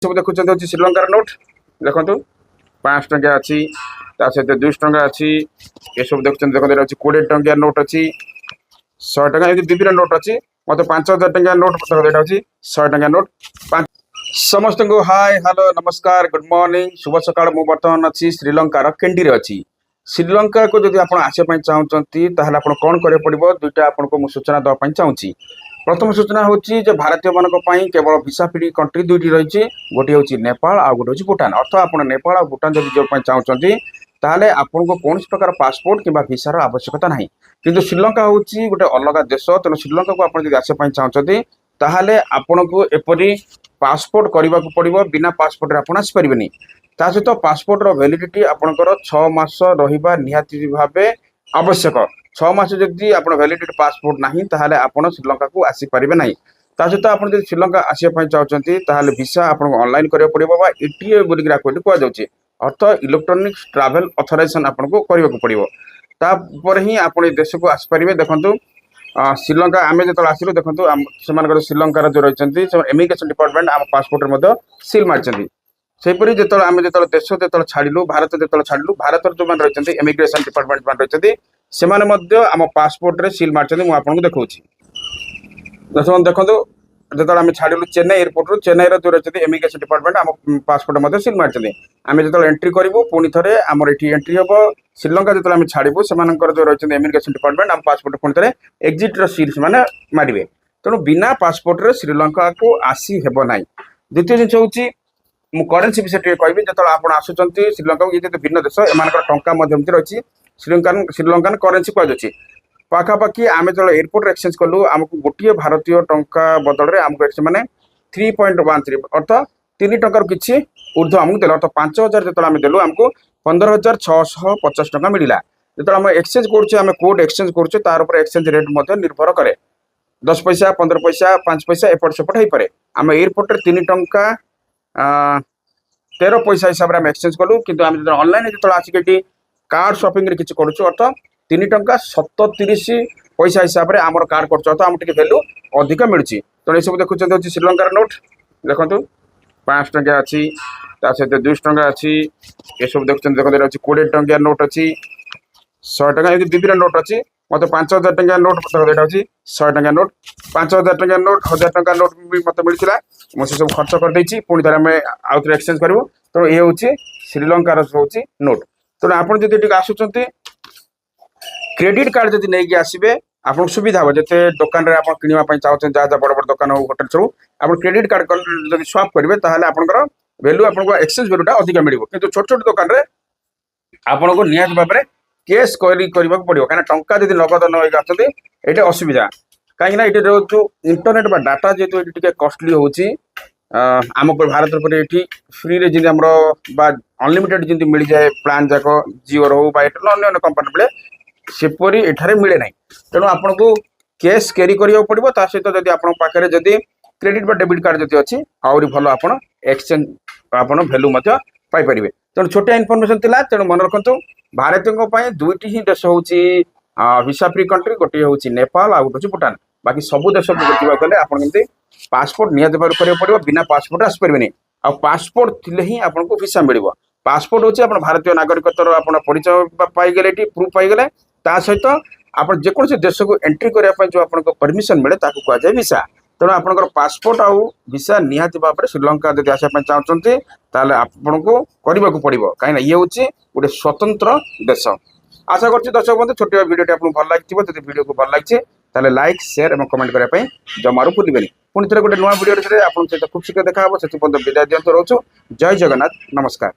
सब देखुं श्रीलंकार नोट देखो 5 टंकिया अच्छी सहित 200 टंका अच्छी ये सब देखते देखो 20 टंकिया नोट अच्छी 100 टंका विभिन्न नोट अच्छी मतलब 5000 टंकिया नोट यहाँ 100 टंकिया नोट समस्त को हाय हेलो नमस्कार गुड मॉर्निंग शुभ सकाळ मु बर्तमान अच्छी श्रीलंकार केंडी रे अच्छी श्रीलंका को जब आप आसपा चाहते आप कौन करा पड़ो दुईटा आपको सूचना देवाई चाहूँगी। प्रथम सूचना हूँ भारतीय मानी केवल भिसा फ्री कंट्री दुईटी रही गोटे हूँ नेपाल आ गोटे हूँ भूटान अर्थ आप नेपाल और भूटान जब जावाई चाहते ताहले आपको कौन प्रकार पासपोर्ट किंवा भिसार आवश्यकता ना किंतु श्रीलंका हूँ गोटे अलग देश तेणु श्रीलंका को आप आसपा चाहते ताहले आपन को एपरी पासपोर्ट करने को पड़ो बिना पासपोर्ट आप आसपारे ता सहित पासपोर्ट वैलिडिटी आपंकर 6 मास रहा निहाती भाव आवश्यक 6 मास जदि आप वैलिडिटी पासपोर्ट ना ताहले आपन श्रीलंका को आसीपारे ना ता सहित आप श्रीलंका आसपा चाहते ताहले भिसा आपको ऑनलाइन करा पड़ो ईटीए बोलिक कहुचे अर्थ इलेक्ट्रोनिक ट्रावेल अथराइजेशन आपको करने को पड़ो तापर ही आप देश को आसपारे देखूँ श्रीलंका आम जो आसलु देखो से श्रीलंकार जो रही इमिग्रेशन डिपार्टमेंट आम पासपोर्ट सिल मारी सेपरी जो आम जो देश जो छाड़ू भारत जो छाड़ू भारत जो रही इमिग्रेशन डिपार्टमेंट रही से आम पासपोर्ट रे सिल मारी मुझे देखा दर्शक देखो जो आम छाड़ू चेन्नई एयरपोर्ट चेन्नई जो रही इमिग्रेशन डिपार्टमेंट आम पासपोर्ट सिल मारी आम जो एंट्री करूँ पुणी थे आम ये एंट्री हम श्रीलंका जो आम छाड़ू से जो रही इमिग्रेशन डिपार्टमेंट आम पासपोर्ट पुणी थे एक्जिट सील से मारे तेणु बिना पासपोर्ट रे श्रीलंका को आसी हेब ना। द्वितीय जिन हूँ मु करेन्सी विषय कहि जो आप आसुँच श्रीलंका को ये भिन्न देश एम टाँचा रही श्रीलंकान करेन्सी कहुच्छी पाखापाखि आम जो एयरपोर्ट एक्सचेंज कलु आमको गोटे भारतीय टंका बदल में आमको मैंने 3.13 अर्थ 3 टंकार किसी ऊर्ध आमको देला अर्थ 5000 जो आम देलु आमको 15650 टंका मिला जो आम एक्सचेंज करें कोड एक्सचेंज करें तार एक्सचेंज रेट निर्भर कै 10 पैसा 15 पैसा 5 पैसा एपट सेपट हो पाए आम एयरपोर्ट 3 टंका 13 पैसा हिसाब से एक्सचेंज कलु कि ऑनलाइन जो आसिक कार्ड शॉपिंग किसी करुँ अर्थ 3 टंका 37 पैसा हिसाब से आम कार्ड कर अर्थ आम वैल्यू अधिक मिलूँ तेणु ये सब देखुं श्रीलंकार नोट देखो 5 टंकिया अच्छी सहित 200 टंका अच्छी ये सब देखते देखो 20 टंकिया नोट अच्छी 100 टंका विभिन्न नोट अच्छी मतलब 5000 टंकिया नोट यहाँ 100 टंकिया नोट 5000 टंकिया नोट 1000 टंका नोट भी मत मिलता मुझे सब खर्च कर पुणी थे आम आउ थे एक्सचेंज करूँ तेणु ये हूँ श्रीलंकार हूँ नोट तेणु आप आसुँच क्रेडिट कार्ड जब नहीं आसबे आपको सुविधा हम जिते दुकान में आप किणवाई चाहते जहाँ जहाँ बड़ बड़ दुकान हो होटेल सब आप क्रेडिट कार्ड जब स्वाप करेंगे ताहले आपंकर वैल्यू आपको एक्सचेंज वैल्यूटा अधिक मिले कि छोट छोट दुकान में आपको निहत भाव में कैश करने पड़ो कहीं टंका जब नगद न ये असुविधा कहीं ये जो इंटरनेट डाटा जेहतु कस्टली होची आम भारत ये फ्री जी अनलिमिटेड जमी मिल जाए प्लान जाक जिओ हो अन्य कंपनी मिले सेपरी एठारे मिले ना तेणु आपन को कैश कैरी करिया पड़ो ता सहित जदि आपन पाखरे जदि क्रेडिट बा डेबिट कार्ड जदि अच्छी आउरी भलो आपन एक्सचेंज आपन वैल्यू मध्य पाई परिबे तेणु छोटिया इनफॉरमेशन थिला तेणु मन रखंतु भारतीयों पई दुईटी ही देश होची भिसा फ्री कंट्री गोटे होची नेपाल आ गोटे भूटान बाकी सबु देश बुझिबा गले आपन केमती पासपोर्ट नियत भाव करिया पड़ो बिना पासपोर्ट आस परिबेनी आ पासपोर्ट थिले ही आपन को भिसा मिलिबो पासपोर्ट होची आपन भारतीय नागरिकत्वर आपन परिचय पाई गेले प्रूफ पाई गेले ता सहित आप जेकोसी देश को एंट्री करने जो आपको परमिशन मिले कहुए भिसा तेणु आपंकर पासपोर्ट आउ भिसा निहाती भाव में श्रीलंका जब आसपा चाहते आपको करने को पड़ो कहीं ये हूँ गोटे स्वतंत्र देश आशा कर दर्शक बंधु छोट भिडियो आपको भल लगी जब भिडियो को भल लगी ताले लाइक शेयर और कमेंट करने जमारू भूलें पुणी थे गोटे नुआ भिडियो आपको खूब शीघ्र देखा से विदाय दिखाँ रोचु जय जगन्नाथ नमस्कार।